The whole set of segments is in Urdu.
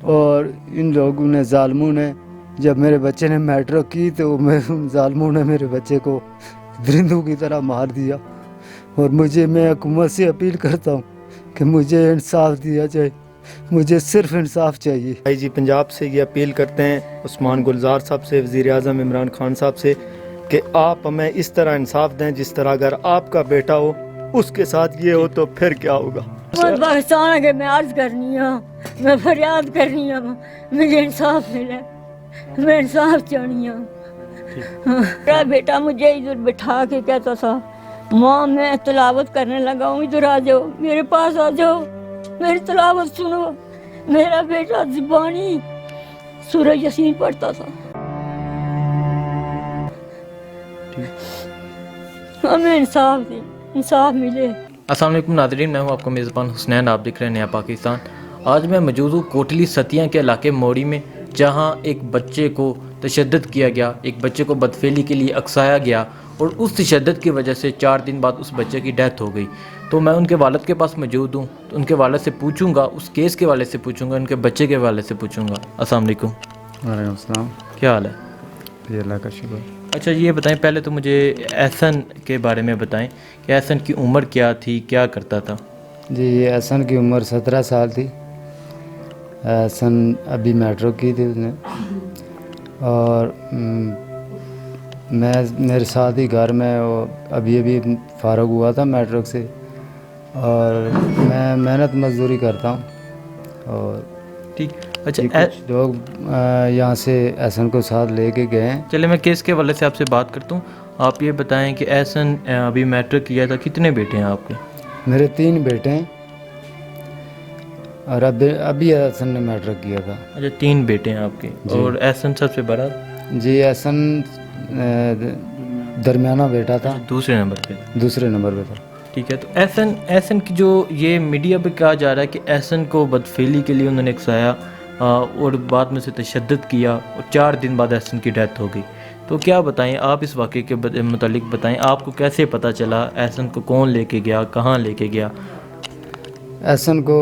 اور ان لوگوں نے ظالموں نے جب میرے بچے نے میٹرک کی تو ان ظالموں نے میرے بچے کو درندوں کی طرح مار دیا. اور میں حکومت سے اپیل کرتا ہوں کہ مجھے انصاف دیا جائے. مجھے صرف انصاف چاہیے. آئی جی پنجاب سے یہ اپیل کرتے ہیں عثمان گلزار صاحب سے, وزیر اعظم عمران خان صاحب سے, کہ آپ ہمیں اس طرح انصاف دیں جس طرح اگر آپ کا بیٹا ہو اس کے ساتھ یہ ہو تو پھر کیا ہوگا. پاکستان ہے کہ میں عرض کرنی ہوں, میں فریاد کرنی ہوں, مجھے انصاف ملے, میں انصاف چاہنی ہوں. میرا بیٹا مجھے ادھر بٹھا کے کہتا تھا, ماں میں تلاوت کرنے لگا ہوں, ادھر آ جاؤ, میرے پاس آ جاؤ, میری تلاوت سنو. میرا بیٹا زبانی سورہ یاسین پڑھتا تھا. ہمیں انصاف دے, انصاف ملے. السلام علیکم ناظرین, میں ہوں آپ کا میزبان حسنین, آپ دیکھ رہے ہیں نیا پاکستان. آج میں موجود ہوں کوٹلی ستیاں کے علاقے موڑی میں, جہاں ایک بچے کو تشدد کیا گیا, ایک بچے کو بدفعلی کے لیے اکسایا گیا, اور اس تشدد کی وجہ سے 4 دن بعد اس بچے کی ڈیتھ ہو گئی. تو میں ان کے والد کے پاس موجود ہوں, تو ان کے والد سے پوچھوں گا, اس کیس کے والد سے پوچھوں گا, ان کے بچے کے والد سے پوچھوں گا. السلام علیکم. وعلیکم السلام. کیا حال ہے؟ جی اللہ کا شکر. اچھا یہ بتائیں, پہلے تو مجھے احسن کے بارے میں بتائیں کہ احسن کی عمر کیا تھی, کیا کرتا تھا؟ جی احسن کی عمر 17 سال تھی. احسن ابھی میٹرک کی تھی اس نے, اور میرے ساتھ ہی گھر میں وہ ابھی فارغ ہوا تھا میٹرک سے, اور میں محنت مزدوری کرتا ہوں. اور ٹھیک. اچھا کچھ لوگ یہاں سے احسن کو ساتھ لے کے گئے ہیں. چلے میں کیس کے والے سے آپ سے بات کرتا ہوں. آپ یہ بتائیں کہ احسن ابھی میٹرک کیا تھا, کتنے بیٹے ہیں آپ کے؟ میرے 3 بیٹے ہیں, اور ابھی احسن نے میٹرک کیا تھا. اچھا 3 بیٹے ہیں آپ کے, اور احسن سب سے بڑا؟ جی احسن درمیانہ بیٹا تھا, دوسرے نمبر پہ. دوسرے نمبر پہ تھا. ٹھیک ہے. تو احسن کی جو یہ میڈیا پہ کہا جا رہا ہے کہ احسن کو بدفعلی کے لیے انہوں نے اکسایا اور بعد میں سے تشدد کیا, اور 4 دن بعد احسن کی ڈیتھ ہو گئی. تو کیا بتائیں آپ اس واقعے کے متعلق بتائیں, آپ کو کیسے پتہ چلا, احسن کو کون لے کے گیا, کہاں لے کے گیا؟ احسن کو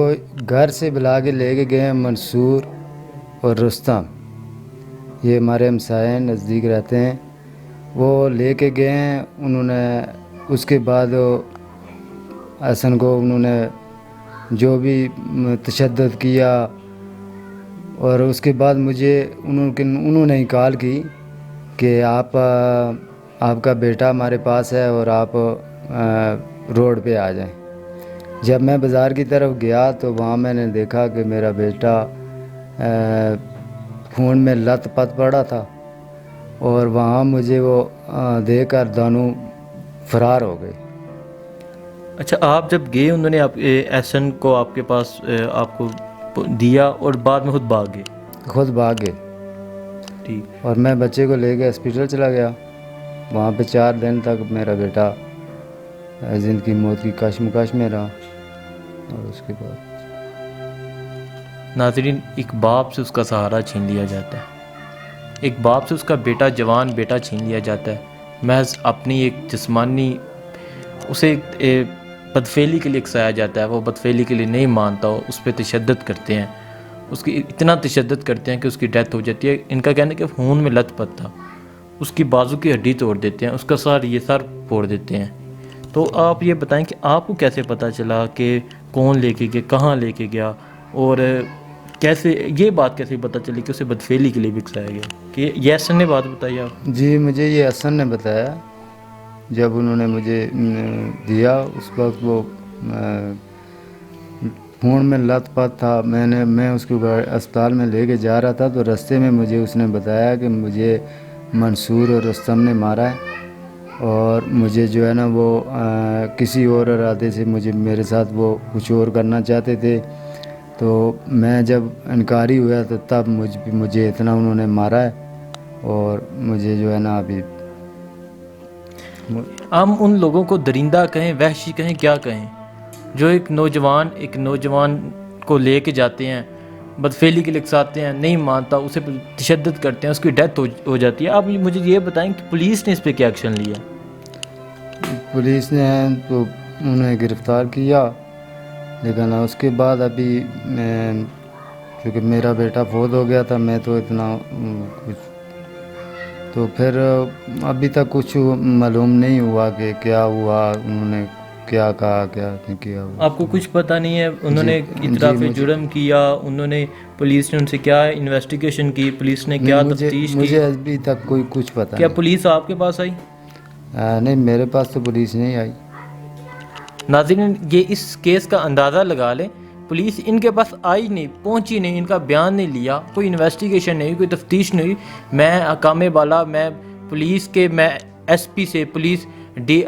گھر سے بلا کے لے کے گئے ہیں منصور اور رستم, یہ ہمارے ہمسائے نزدیک رہتے ہیں. وہ لے کے گئے ہیں. انہوں نے اس کے بعد احسن کو انہوں نے جو بھی تشدد کیا, اور اس کے بعد مجھے انہوں نے کال کی کہ آپ کا بیٹا ہمارے پاس ہے اور آپ روڈ پہ آ جائیں. جب میں بازار کی طرف گیا تو وہاں میں نے دیکھا کہ میرا بیٹا خون میں لت پت پڑا تھا, اور وہاں مجھے وہ دیکھ کر دونوں فرار ہو گئے. اچھا آپ جب گئے, انہوں نے احسن کو آپ کے پاس آپ کو دیا اور بعد میں خود بھاگ گئے؟ خود بھاگ گئے. ٹھیک. اور میں بچے کو لے کے ہاسپٹل چلا گیا. وہاں پہ 4 دن تک میرا بیٹا زندگی موت کی کشمکش میں رہا. اور اس کے بعد ناظرین, ایک باپ سے اس کا سہارا چھین لیا جاتا ہے, ایک باپ سے اس کا بیٹا, جوان بیٹا چھین لیا جاتا ہے, محض اپنی ایک جسمانی اسے بدفعلی کے لیے اکسایا جاتا ہے. وہ بدفعلی کے لیے نہیں مانتا, اس پہ تشدد کرتے ہیں, اس کی اتنا تشدد کرتے ہیں کہ اس کی ڈیتھ ہو جاتی ہے. ان کا کہنا ہے کہ خون میں لت پت تھا, اس کی بازو کی ہڈی توڑ دیتے ہیں, اس کا سر پھوڑ دیتے ہیں. تو آپ یہ بتائیں کہ آپ کو کیسے پتہ چلا کہ کون لے کے گیا, کہاں لے کے گیا, اور کیسے یہ بات کیسے پتہ چلی کہ اسے بدفعلی کے لیے بھی اکسایا گیا؟ کہ یہ احسن نے بات بتائی آپ؟ جی مجھے یہ احسن نے بتایا. جب انہوں نے مجھے دیا اس وقت وہ خون میں لت پت تھا. میں اس کو اسپتال میں لے کے جا رہا تھا, تو رستے میں مجھے اس نے بتایا کہ مجھے منصور اور رستم نے مارا ہے, اور مجھے جو ہے نا وہ کسی اور ارادے سے میرے ساتھ وہ کچھ اور کرنا چاہتے تھے. تو میں جب انکاری ہوا تو تب مجھے اتنا انہوں نے مارا ہے, اور مجھے جو ہے نا ابھی ہم ان لوگوں کو درندہ کہیں, وحشی کہیں, کیا کہیں, جو ایک نوجوان کو لے کے جاتے ہیں, بدفعلی کے لیے اکساتے ہیں, نہیں مانتا, اسے تشدد کرتے ہیں, اس کی ڈیتھ ہو جاتی ہے. آپ مجھے یہ بتائیں کہ پولیس نے اس پہ کیا ایکشن لیا؟ پولیس نے تو انہیں گرفتار کیا, لیکن اس کے بعد ابھی کیونکہ میرا بیٹا فوت ہو گیا تھا، میں تو اتنا کچھ، تو پھر ابھی تک کچھ معلوم نہیں ہوا کہ کیا ہوا، انہوں نے کیا کہا، کیا نہیں کیا ہوا۔ آپ کو کچھ پتہ نہیں ہے انہوں جی، نے جی، اعتراف مجھے- جرم کیا، انہوں نے پولیس نے ان سے کیا انویسٹیگیشن کی، پولیس نے کیا تفتیش کی؟ مجھے ابھی تک کوئی کچھ پتہ کیا نہیں۔ پولیس آپ کے پاس آئی؟ نہیں، میرے پاس تو پولیس نہیں آئی۔ ناظرین یہ اس کیس کا اندازہ لگا لیں، پولیس ان کے پاس آئی نہیں، پہنچی نہیں، ان کا بیان نہیں لیا، کوئی انویسٹیگیشن نہیں، کوئی تفتیش نہیں۔ میں حکام بالا، میں پولیس کے، میں ایس پی سے، پولیس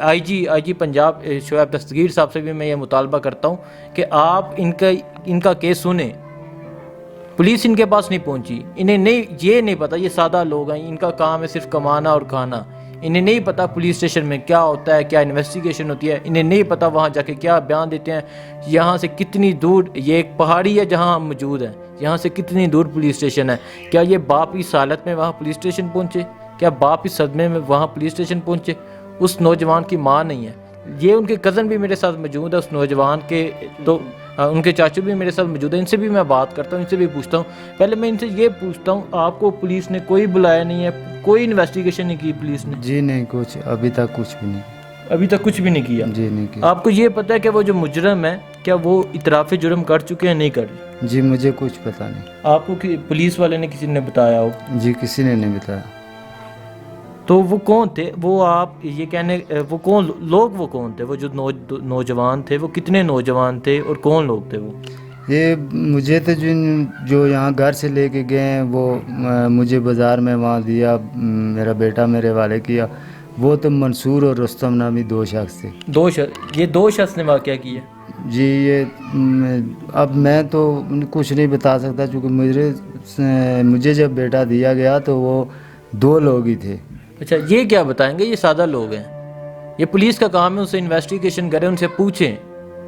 آئی جی پنجاب شعیب دستگیر صاحب سے بھی میں یہ مطالبہ کرتا ہوں کہ آپ ان کا کیس سنیں۔ پولیس ان کے پاس نہیں پہنچی، انہیں یہ نہیں پتہ، یہ سادہ لوگ ہیں، ان کا کام ہے صرف کمانا اور کھانا، انہیں نہیں پتہ پولیس اسٹیشن میں کیا ہوتا ہے، کیا انویسٹیگیشن ہوتی ہے، انہیں نہیں پتہ وہاں جا کے کیا بیان دیتے ہیں، یہاں سے کتنی دور، یہ ایک پہاڑی ہے جہاں ہم موجود ہیں، یہاں سے کتنی دور پولیس اسٹیشن ہے۔ کیا یہ باپ اس حالت میں وہاں پولیس اسٹیشن پہنچے؟ کیا باپ اس صدمے میں وہاں پولیس اسٹیشن پہنچے؟ اس نوجوان کی ماں نہیں ہے، یہ ان کے کزن بھی میرے ساتھ موجود ہے، اس نوجوان کے، تو ان کے چاچو بھی میرے ساتھ موجود ہیں، ان سے بھی میں بات کرتا ہوں، ان سے بھی پوچھتا ہوں۔ پہلے میں ان سے یہ پوچھتا ہوں، آپ کو پولیس نے کوئی بلایا نہیں ہے، کوئی انویسٹیگیشن نہیں کی پولیس نے؟ جی نہیں، کچھ ابھی تک کچھ بھی نہیں۔ ابھی تک کچھ بھی نہیں کیا؟ جی نہیں کیا۔ آپ کو یہ پتہ ہے کہ وہ جو مجرم ہے کیا وہ اعتراف جرم کر چکے ہیں، نہیں کر؟ جی مجھے کچھ پتہ نہیں۔ آپ کو پولیس والے نے کسی نے بتایا ہو؟ جی کسی نے نہیں بتایا۔ تو وہ کون تھے؟ وہ آپ یہ کہنے، وہ کون تھے وہ جو نوجوان تھے؟ وہ کتنے نوجوان تھے اور کون لوگ تھے وہ؟ یہ مجھے تو جو یہاں گھر سے لے کے گئے ہیں، وہ مجھے بازار میں وہاں دیا، میرا بیٹا میرے حوالے کیا، وہ تو منصور اور رستم نامی دو شخص تھے۔ یہ دو شخص نے واقعہ کیا؟ جی یہ اب میں تو کچھ نہیں بتا سکتا، چونکہ مجھے جب بیٹا دیا گیا تو وہ دو لوگ ہی تھے۔ اچھا یہ کیا بتائیں گے؟ یہ سادہ لوگ ہیں، یہ پولیس کا کام ہے، ان سے انویسٹیگیشن کریں، ان سے پوچھیں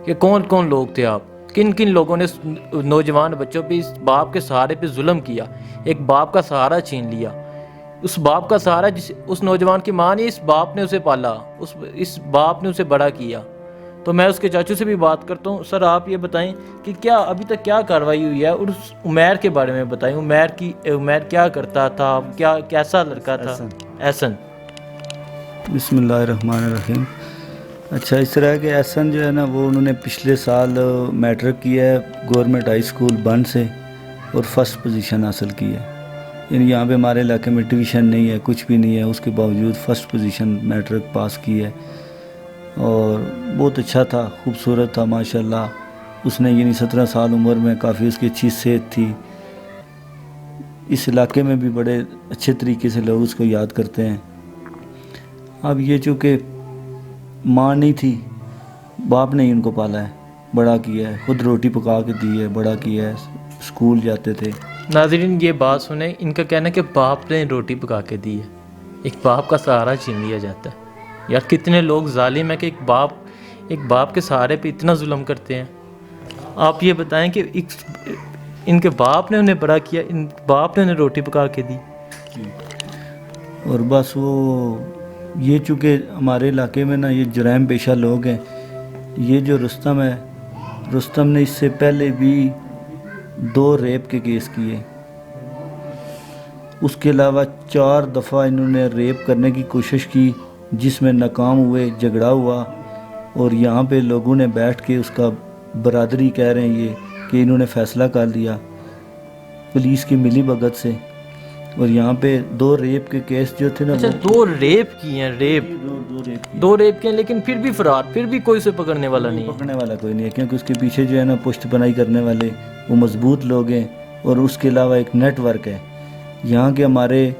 کہ کون کون لوگ تھے، آپ کن کن لوگوں نے نوجوان بچوں پہ، اس باپ کے سہارے پہ ظلم کیا، ایک باپ کا سہارا چھین لیا، اس باپ کا سہارا اس نوجوان کی ماں نے، اس باپ نے اسے پالا، اس باپ نے اسے بڑا کیا۔ تو میں اس کے چاچو سے بھی بات کرتا ہوں۔ سر آپ یہ بتائیں کہ کیا ابھی تک کیا کارروائی ہوئی ہے، اور اس عمیر کے بارے میں بتائیں، عمیر کیا کرتا تھا، کیسا لڑکا تھا؟ احسن۔ بسم اللہ الرحمن الرحیم۔ اچھا اس طرح کہ احسن جو ہے نا، وہ انہوں نے پچھلے سال میٹرک کیا ہے گورنمنٹ ہائی اسکول بند سے، اور فرسٹ پوزیشن حاصل کی ہے۔ یعنی یہاں پہ ہمارے علاقے میں ٹیوشن نہیں ہے، کچھ بھی نہیں ہے، اس کے باوجود فرسٹ پوزیشن میٹرک پاس کی ہے، اور بہت اچھا تھا، خوبصورت تھا ماشاءاللہ۔ اس نے یعنی 17 سال عمر میں کافی اس کی اچھی صحت تھی۔ اس علاقے میں بھی بڑے اچھے طریقے سے لوگ اس کو یاد کرتے ہیں۔ اب یہ چونکہ ماں نہیں تھی، باپ نے ہی ان کو پالا ہے، بڑا کیا ہے، خود روٹی پکا کے دی ہے، بڑا کیا ہے، اسکول جاتے تھے۔ ناظرین یہ بات سنیں، ان کا کہنا ہے کہ باپ نے روٹی پکا کے دی ہے، ایک باپ کا سہارا چھین لیا جاتا ہے۔ یار کتنے لوگ ظالم ہیں کہ ایک باپ کے سہارے پہ اتنا ظلم کرتے ہیں۔ آپ یہ بتائیں کہ ان کے باپ نے انہیں بڑا کیا، ان باپ نے انہیں روٹی پکا کے دی۔ اور بس وہ یہ چونکہ ہمارے علاقے میں نا یہ جرائم پیشہ لوگ ہیں، یہ جو رستم ہے، رستم نے اس سے پہلے بھی 2 ریپ کے کیس کیے، اس کے علاوہ 4 دفعہ انہوں نے ریپ کرنے کی کوشش کی، جس میں ناکام ہوئے، جھگڑا ہوا، اور یہاں پہ لوگوں نے بیٹھ کے اس کا برادری کہہ رہے ہیں یہ کہ انہوں نے فیصلہ کر لیا پولیس کی ملی بھگت سے، اور یہاں پہ 2 ریپ کے کیس جو تھے نا، اچھا 2 ریپ کیے ہیں، دو ریپ کیے ہیں، لیکن پھر بھی فرار، پھر بھی کوئی اسے پکڑنے والا نہیں ہے۔ پکڑنے والا کوئی نہیں ہے، کیونکہ اس کے پیچھے جو ہے نا پشت پناہی کرنے والے وہ مضبوط لوگ ہیں، اور اس کے علاوہ ایک نیٹ ورک ہے یہاں کے ہمارے،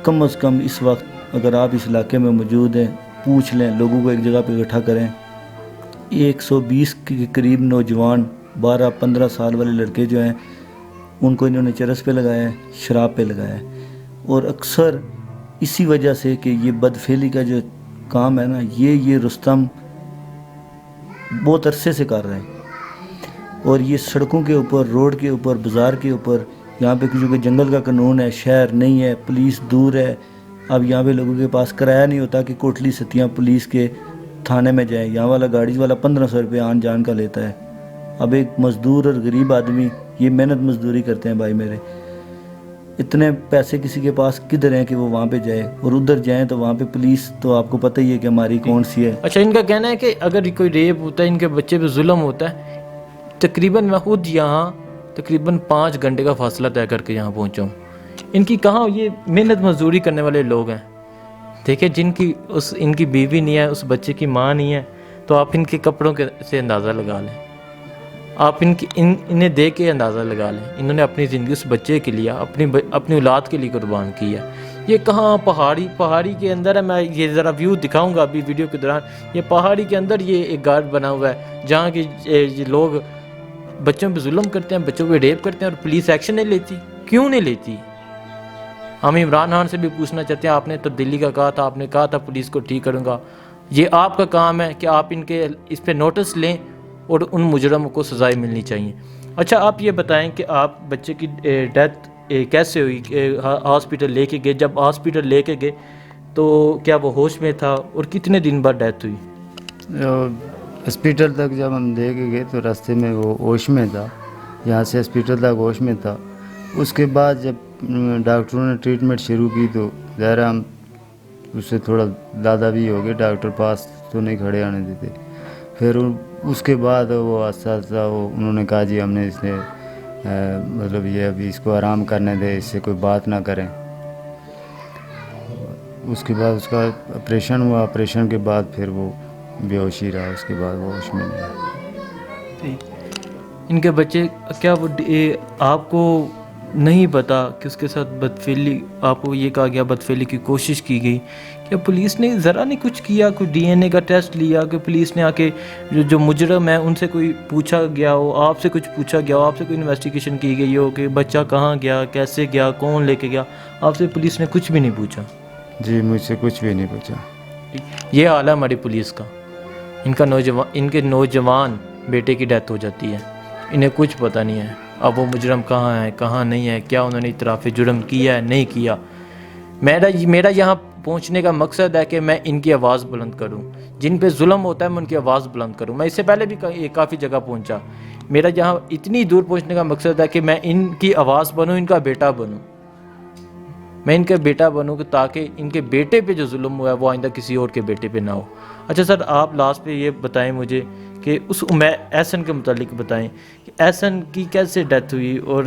کم از کم اس وقت اگر آپ اس علاقے میں موجود ہیں، پوچھ لیں، لوگوں کو ایک جگہ پہ اکٹھا کریں، 120 کے قریب نوجوان 12-15 سال والے لڑکے جو ہیں، ان کو انہوں نے چرس پہ لگایا ہے، شراب پہ لگایا ہے، اور اکثر اسی وجہ سے کہ یہ بدفعلی کا جو کام ہے نا، یہ رستم بہت عرصے سے کر رہے ہیں، اور یہ سڑکوں کے اوپر، روڈ کے اوپر، بازار کے اوپر، یہاں پہ کیونکہ جنگل کا قانون ہے، شہر نہیں ہے، پولیس دور ہے، اب یہاں پہ لوگوں کے پاس کرایہ نہیں ہوتا کہ کوٹلی ستیاں پولیس کے تھانے میں جائیں، یہاں والا گاڑی والا 1500 روپے آن جان کا لیتا ہے۔ اب ایک مزدور اور غریب آدمی یہ محنت مزدوری کرتے ہیں بھائی میرے. اتنے پیسے کسی کے پاس کدھر ہیں کہ وہ وہاں پہ جائے, اور ادھر جائیں تو وہاں پہ پولیس تو آپ کو پتہ ہی ہے کہ ہماری کون سی ہے. اچھا, ان کا کہنا ہے کہ اگر کوئی ریپ ہوتا ہے, ان کے بچے پہ ظلم ہوتا ہے, تقریباً میں خود یہاں تقریباً 5 گھنٹے کا فاصلہ طے کر کے یہاں پہنچا ہوں. ان کی کہاں, یہ محنت مزدوری کرنے والے لوگ ہیں. دیکھیں جن کی ان کی بیوی نہیں ہے, اس بچے کی ماں نہیں ہے, تو آپ ان کے کپڑوں کے سے اندازہ لگا لیں, آپ انہیں دیکھ کے اندازہ لگا لیں. انہوں نے اپنی زندگی اس بچے کے لیے, اپنی اولاد کے لیے قربان کی ہے. یہ کہاں پہاڑی کے اندر ہے. میں یہ ذرا ویو دکھاؤں گا ابھی ویڈیو کے دوران. یہ پہاڑی کے اندر یہ ایک گھر بنا ہوا ہے جہاں کہ یہ لوگ بچوں پہ ظلم کرتے ہیں, بچوں پہ ریپ کرتے ہیں, اور پولیس ایکشن نہیں لیتی. کیوں نہیں لیتی؟ ہم عمران خان سے بھی پوچھنا چاہتے ہیں. آپ نے تبدیلی کا کہا تھا, آپ نے کہا تھا پولیس کو ٹھیک کروں گا. یہ آپ کا کام ہے کہ آپ اس پہ نوٹس لیں اور ان مجرموں کو سزائیں ملنی چاہیے. اچھا, آپ یہ بتائیں کہ آپ بچے کی ڈیتھ کیسے ہوئی؟ ہاسپٹل لے کے گئے, جب ہاسپٹل لے کے گئے تو کیا وہ ہوش میں تھا, اور کتنے دن بعد ڈیتھ ہوئی؟ ہاسپیٹل تک جب ہم لے کے گئے تو راستے میں وہ ہوش میں تھا, یہاں سے ہاسپیٹل تک ہوش میں تھا. اس کے بعد جب ڈاکٹروں نے ٹریٹمنٹ شروع کی تو ظاہر ہم اس سے تھوڑا زیادہ بھی ہو گئے, ڈاکٹر پاس تو نہیں کھڑے آنے دیتے. پھر اس کے بعد وہ آہستہ آہستہ انہوں نے کہا جی ہم نے اس نے مطلب یہ ابھی اس کو آرام کرنے دے, اس سے کوئی بات نہ کریں. اس کے بعد اس کا آپریشن ہوا, آپریشن کے بعد پھر وہ بے ہوشی رہا, اس کے بعد وہ ہوش میں نہیں رہا. ان کے بچے کیا وہ آپ کو نہیں پتا کہ اس کے ساتھ بدفعلی, آپ کو یہ کہا گیا بدفعلی کی کوشش کی گئی, کیا پولیس نے ذرا نہیں کچھ کیا؟ کوئی ڈی این اے کا ٹیسٹ لیا کہ پولیس نے آ کے جو مجرم ہے ان سے کوئی پوچھا گیا ہو, آپ سے کچھ پوچھا گیا ہو, آپ سے کوئی انویسٹیگیشن کی گئی ہو کہ بچہ کہاں گیا, کیسے گیا, کون لے کے گیا؟ آپ سے پولیس نے کچھ بھی نہیں پوچھا؟ جی مجھ سے کچھ بھی نہیں پوچھا. یہ حال ہے ہماری پولیس کا. ان کے نوجوان بیٹے کی ڈیتھ ہو جاتی ہے, انہیں کچھ پتہ نہیں ہے اب وہ مجرم کہاں ہے کہاں نہیں ہے, کیا انہوں نے اعتراف جرم کیا ہے نہیں کیا. میرا یہاں پہنچنے کا مقصد ہے کہ میں ان کی آواز بلند کروں, جن پہ ظلم ہوتا ہے میں ان کی آواز بلند کروں. میں اس سے پہلے بھی کافی جگہ پہنچا. میرا یہاں اتنی دور پہنچنے کا مقصد ہے کہ میں ان کی آواز بنوں, ان کا بیٹا بنوں. میں ان کا بیٹا بنوں کہ تاکہ ان کے بیٹے پہ جو ظلم ہوا ہے وہ آئندہ کسی اور کے بیٹے پہ نہ ہو. اچھا سر, آپ لاسٹ پہ یہ بتائیں مجھے کہ اس احسن کے متعلق بتائیں کہ احسن کی کیسے ڈیتھ ہوئی اور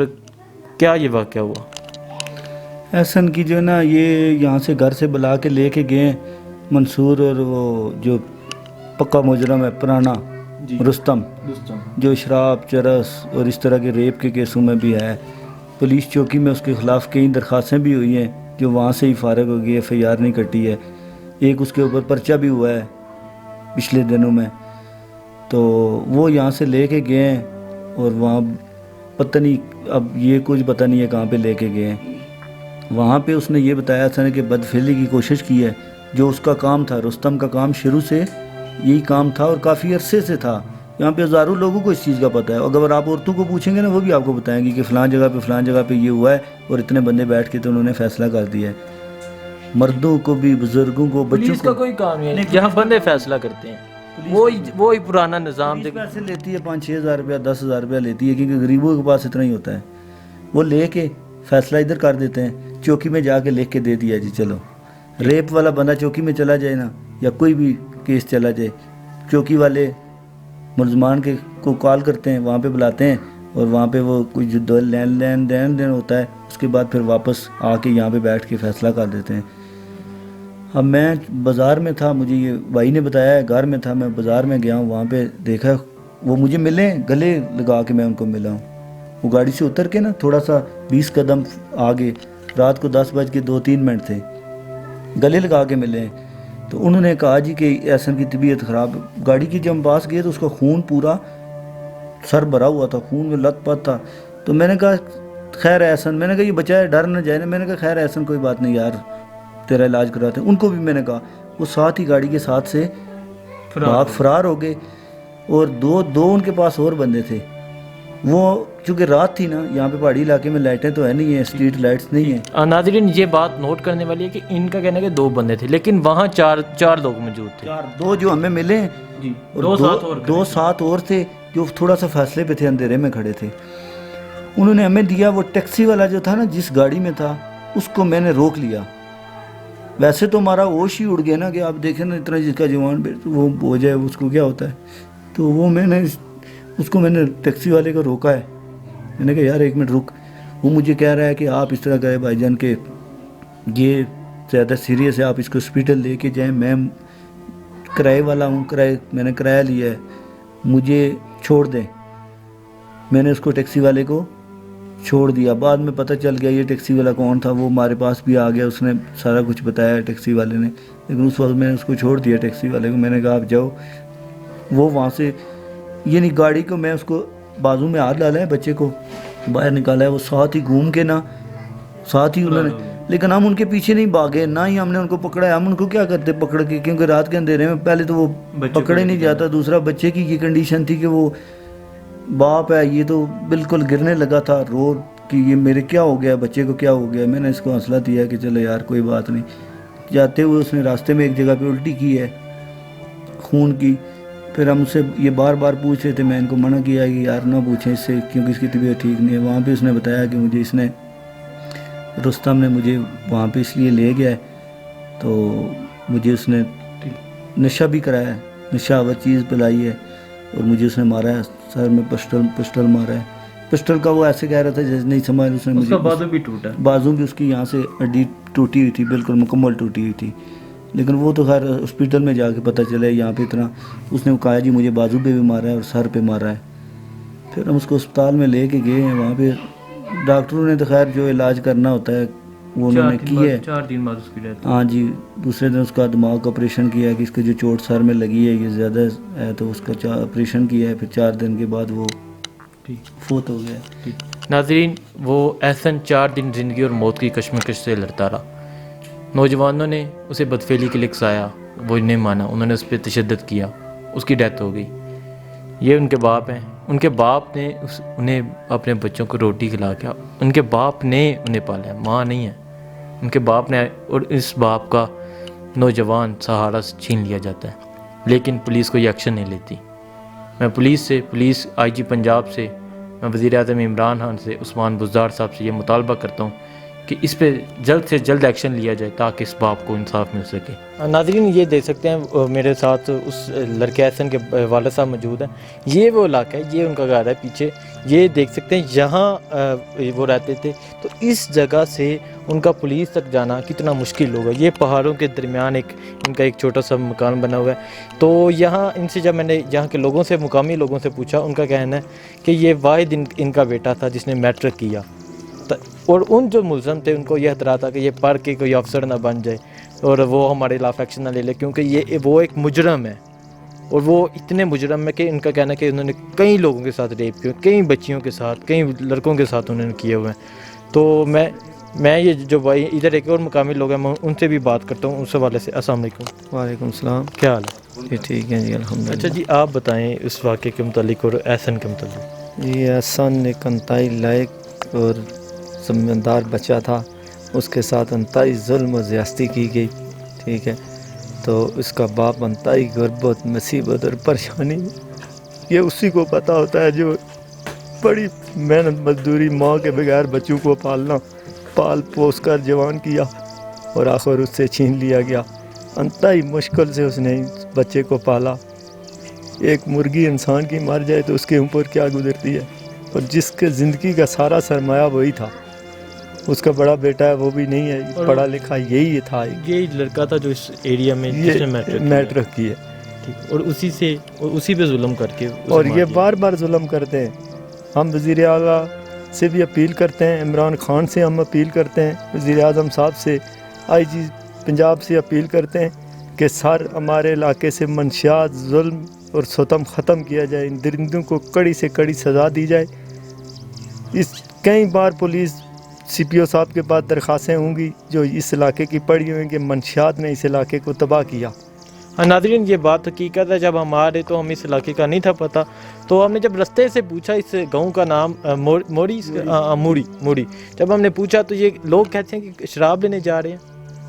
کیا یہ واقعہ ہوا؟ احسن کی جو ہے نا, یہ یہاں سے گھر سے بلا کے لے کے گئے منصور, اور وہ جو پکا مجرم ہے پرانا رستم, جو شراب چرس اور اس طرح کے ریپ کے کیسوں میں بھی ہے. پولیس چوکی میں اس کے خلاف کئی درخواستیں بھی ہوئی ہیں جو وہاں سے ہی فارغ ہو گئی, ایف آئی آر نہیں کٹی ہے. ایک اس کے اوپر پرچہ بھی ہوا ہے پچھلے دنوں میں. تو وہ یہاں سے لے کے گئے ہیں, اور وہاں پتہ نہیں, اب یہ کچھ پتہ نہیں ہے کہاں پہ لے کے گئے ہیں. وہاں پہ اس نے یہ بتایا تھا کہ بدفعلی کی کوشش کی ہے, جو اس کا کام تھا. رستم کا کام شروع سے یہی کام تھا اور کافی عرصے سے تھا. یہاں پہ ہزاروں لوگوں کو اس چیز کا پتہ ہے. اگر آپ عورتوں کو پوچھیں گے نا, وہ بھی آپ کو بتائیں گی کہ فلاں جگہ پہ یہ ہوا ہے, اور اتنے بندے بیٹھ کے تو انہوں نے فیصلہ کر دیا ہے. مردوں کو بھی, بزرگوں کو, بچوں پولیس کا کو. کوئی کام نہیں ہے, جہاں بندے فیصلہ کرتے ہیں. وہی پرانا نظام. پولیس پیسے لیتی ہے 5-6 ہزار روپیہ 10,000 روپیہ لیتی ہے, کیونکہ غریبوں کے پاس اتنا ہی ہوتا ہے. وہ لے کے فیصلہ ادھر کر دیتے ہیں, چوکی میں جا کے لکھ کے دے دیا جی چلو. ریپ والا بندہ چوکی میں چلا جائے نا, یا کوئی بھی کیس چلا جائے, چوکی والے ملزمان کے کو کال کرتے ہیں, وہاں پہ بلاتے ہیں, اور وہاں پہ وہ کوئی جو لین دین ہوتا ہے, اس کے بعد پھر واپس آ کے یہاں پہ بیٹھ کے فیصلہ کر دیتے ہیں. اب میں بازار میں تھا, مجھے یہ بھائی نے بتایا ہے, گھر میں تھا, میں بازار میں گیا ہوں, وہاں پہ دیکھا وہ مجھے ملے, گلے لگا کے میں ان کو ملا ہوں. وہ گاڑی سے اتر کے نا تھوڑا سا 20 قدم آگے, رات کو 10:02 تھے, گلے لگا کے ملے. تو انہوں نے کہا جی کہ احسن کی طبیعت خراب. گاڑی کی جب ہم پاس گئے تو اس کا خون پورا سر بھرا ہوا تھا, خون میں لت پت تھا. تو میں نے کہا خیر احسن, میں نے کہا یہ بچہ ہے ڈر نہ جائے نا. میں نے کہا خیر احسن کوئی بات نہیں یار, تیرا علاج کراتے ہیں. ان کو بھی میں نے کہا, وہ ساتھ ہی گاڑی کے ساتھ سے فرار ہو گئے. اور دو ان کے پاس اور بندے تھے. وہ چونکہ رات تھی نا, یہاں پہ پہاڑی علاقے میں لائٹیں تو ہے نہیں ہیں, اسٹریٹ لائٹس نہیں ہیں. ناظرین یہ بات نوٹ کرنے والی ہے کہ ان کا کہنا ہے کہ 2 بندے تھے, لیکن وہاں چار لوگ موجود تھے. 2 جو ہمیں ملے, اور 2 ساتھ اور تھے جو تھوڑا سا فاصلے پہ تھے, اندھیرے میں کھڑے تھے. انہوں نے ہمیں دیا، وہ ٹیکسی والا جو تھا نا جس گاڑی میں تھا اس کو میں نے روک لیا. ویسے تو ہمارا ہوش ہی اڑ گیا نا کہ آپ دیکھیں نا اتنا جس کا جوان وہ ہو جائے اس کو کیا ہوتا ہے. تو وہ میں نے اس کو میں نے ٹیکسی والے کو روکا ہے. میں نے کہا یار ایک منٹ رک. وہ مجھے کہہ رہا ہے کہ آپ اس طرح کہے بھائی جان کہ یہ زیادہ سیریس ہے، آپ اس کو ہاسپٹل لے کے جائیں، میں کرائے والا ہوں، میں نے کرایہ لیا ہے، مجھے چھوڑ دیں. میں نے اس کو ٹیکسی والے کو چھوڑ دیا. بعد میں پتہ چل گیا یہ ٹیکسی والا کون تھا، وہ ہمارے پاس بھی آ گیا، اس نے سارا کچھ بتایا ٹیکسی والے نے. لیکن اس وقت میں نے اس کو چھوڑ دیا ٹیکسی والے کو. میں نے کہا آپ جاؤ. وہ وہاں سے یعنی گاڑی کو میں اس کو بازو میں ہاتھ ڈالا ہے، بچے کو باہر نکالا ہے، وہ ساتھ ہی گھوم کے نا ساتھ ہی انہوں نے، لیکن ہم ان کے پیچھے نہیں بھاگے، نہ ہی ہم نے ان کو پکڑا ہے. ہم ان کو کیا کرتے پکڑ کے، کیونکہ رات کے اندھیرے میں پہلے تو وہ پکڑے نہیں جاتا، دوسرا بچے کی یہ کنڈیشن تھی کہ وہ باپ ہے، یہ تو بالکل گرنے لگا تھا، رو کہ یہ میرے کیا ہو گیا، بچے کو کیا ہو گیا. میں نے اس کو حوصلہ دیا کہ چلو یار کوئی بات نہیں. جاتے ہوئے اس نے راستے میں ایک جگہ پہ الٹی کی ہے خون کی. پھر ہم اس سے یہ بار بار پوچھ رہے تھے، میں ان کو منع کیا کہ یار نہ پوچھیں اس سے کیونکہ اس کی طبیعت ٹھیک نہیں ہے. وہاں پہ اس نے بتایا کہ مجھے اس نے رستم نے مجھے وہاں پہ اس لیے لے گیا ہے، تو مجھے اس نے نشہ بھی کرایا ہے، نشہ آور چیز پلائی ہے، اور مجھے اس نے مارا ہے، سر میں پسٹل مارا ہے. پسٹل کا وہ ایسے کہہ رہا تھا جیسے نہیں سمجھ، اس نے مجھے بازو بھی ٹوٹا، بازو بھی اس کی یہاں سے ہڈی ٹوٹی ہوئی تھی، بالکل مکمل ٹوٹی ہوئی تھی. لیکن وہ تو خیر ہاسپٹل میں جا کے پتہ چلے یہاں پہ اتنا. اس نے کہا جی مجھے بازو پہ بھی مارا ہے اور سر پہ مارا ہے. پھر ہم اس کو اسپتال میں لے کے گئے ہیں. وہاں پہ ڈاکٹروں نے تو خیر جو علاج کرنا ہوتا ہے وہ انہوں نے کی ہے. 4 دن بعد اس کی ڈیتھ. ہاں جی، دوسرے دن اس کا دماغ کا آپریشن کیا ہے کہ اس کا جو چوٹ سر میں لگی ہے یہ زیادہ ہے، تو اس کا آپریشن کیا ہے. پھر 4 دن کے بعد وہ فوت ہو گیا. ناظرین، وہ احسن 4 دن زندگی اور موت کی کشمکش سے لڑتا رہا. نوجوانوں نے اسے بدفعلی کے لیے اکسایا، وہ نہیں مانا، انہوں نے اس پہ تشدد کیا، اس کی ڈیتھ ہو گئی. یہ ان کے باپ ہیں. ان کے باپ نے انہیں اپنے بچوں کو روٹی کھلا کے، ان کے باپ نے انہیں پالا ہے، ماں نہیں ہے. ان کے باپ نے، اور اس باپ کا نوجوان سہارا چھین لیا جاتا ہے، لیکن پولیس کوئی ایکشن نہیں لیتی. میں پولیس آئی جی پنجاب سے، میں وزیر اعظم عمران خان سے، عثمان بزدار صاحب سے یہ مطالبہ کرتا ہوں کہ اس پہ جلد سے جلد ایکشن لیا جائے تاکہ اس باپ کو انصاف مل سکے. ناظرین، یہ دیکھ سکتے ہیں میرے ساتھ اس لڑکے احسن کے والد صاحب موجود ہیں. یہ وہ علاقہ ہے، یہ ان کا گھر ہے پیچھے. یہ دیکھ سکتے ہیں یہاں وہ رہتے تھے. تو اس جگہ سے ان کا پولیس تک جانا کتنا مشکل ہوگا. یہ پہاڑوں کے درمیان ان کا ایک چھوٹا سا مکان بنا ہوا ہے. تو یہاں ان سے جب میں نے یہاں کے لوگوں سے، مقامی لوگوں سے پوچھا، ان کا کہنا ہے کہ یہ واحد ان کا بیٹا تھا جس نے میٹرک کیا، اور ان جو ملزم تھے ان کو یہ خطرہ تھا کہ یہ پڑھ کے کوئی افسر نہ بن جائے اور وہ ہمارے خلاف ایکشن نہ لے لے، کیونکہ وہ ایک مجرم ہے. اور وہ اتنے مجرم ہے کہ ان کا کہنا ہے کہ انہوں نے کئی لوگوں کے ساتھ ریپ کیا، کئی بچیوں کے ساتھ، کئی لڑکوں کے ساتھ انہوں نے کیے ہوئے ہیں. تو میں یہ جو بھائی ادھر ایک اور مقامی لوگ ہیں، میں ان سے بھی بات کرتا ہوں اس حوالے سے. السلام علیکم. وعلیکم السلام. کیا حال ہے؟ جی ٹھیک ہے جی الحمدللہ. اچھا جی، آپ بتائیں اس واقعے کے متعلق اور احسن کے متعلق. جی احسن ایک انتہائی لائق اور ذمہ بچہ تھا. اس کے ساتھ انتہائی ظلم و زیاستی کی گئی. ٹھیک ہے، تو اس کا باپ انتہائی غربت، مصیبت اور پریشانی، یہ اسی کو پتہ ہوتا ہے جو بڑی محنت مزدوری ماں کے بغیر بچوں کو پال پوس کر جوان کیا اور آخر اس سے چھین لیا گیا. انتہائی مشکل سے اس نے بچے کو پالا. ایک مرغی انسان کی مر جائے تو اس کے اوپر کیا گزرتی ہے، اور جس کے زندگی کا سارا سرمایہ وہی تھا. اس کا بڑا بیٹا ہے وہ بھی نہیں ہے پڑھا لکھا، یہی تھا. یہ لڑکا تھا جو اس ایریا میں میٹرک کی ہے، اور اسی پہ ظلم کر کے، اور یہ بار بار ظلم کرتے ہیں. ہم وزیر اعلیٰ سے بھی اپیل کرتے ہیں، عمران خان سے ہم اپیل کرتے ہیں، وزیر اعظم صاحب سے، آئی جی پنجاب سے اپیل کرتے ہیں کہ سر ہمارے علاقے سے منشیات، ظلم اور ستم ختم کیا جائے. ان درندوں کو کڑی سے کڑی سزا دی جائے. کئی بار پولیس سی پی او صاحب کے پاس درخواستیں ہوں گی جو اس علاقے کی پڑی ہوئیں کہ منشیات نے اس علاقے کو تباہ کیا. ناظرین، یہ بات حقیقت ہے. جب ہم آ رہے تو ہم اس علاقے کا نہیں تھا پتہ، تو ہم نے جب رستے سے پوچھا اس گاؤں کا نام موڑی، جب ہم نے پوچھا تو یہ لوگ کہتے ہیں کہ شراب لینے جا رہے ہیں.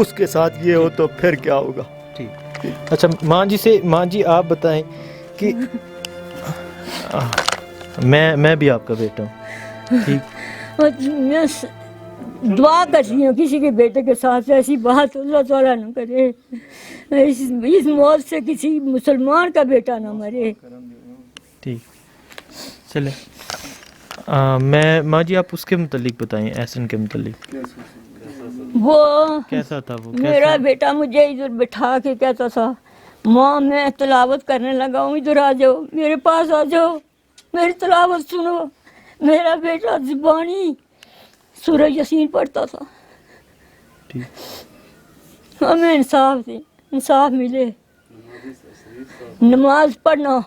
اس کے ساتھ یہ ہو تو پھر کیا ہوگا؟ ٹھیک. اچھا ماں جی آپ بتائیں کہ میں بھی آپ کا بیٹا ہوں. ٹھیک. اور میں دعا کرتی ہوں کسی کے بیٹے کے ساتھ ایسی بات اللہ تعالیٰ نہ کرے، اس موت سے کسی مسلمان کا بیٹا نہ مرے. ٹھیک چلے. ماں جی آپ اس کے متعلق بتائیں، احسن کے متعلق. وہ کیسا تھا وہ؟ میرا بیٹا مجھے ادھر بٹھا کے کہتا تھا ماں میں تلاوت کرنے لگا ہوں، ادھر آ جاؤ، میرے پاس آ جاؤ، میری تلاوت سنو. میرا بیٹا زبانی سورہ یاسین پڑھتا تھا. ہمیں انصاف ملے. نماز پڑھنا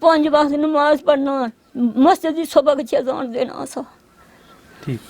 5 وقت نماز پڑھنا، مسجد صبح کی اذان دینا سا. ٹھیک.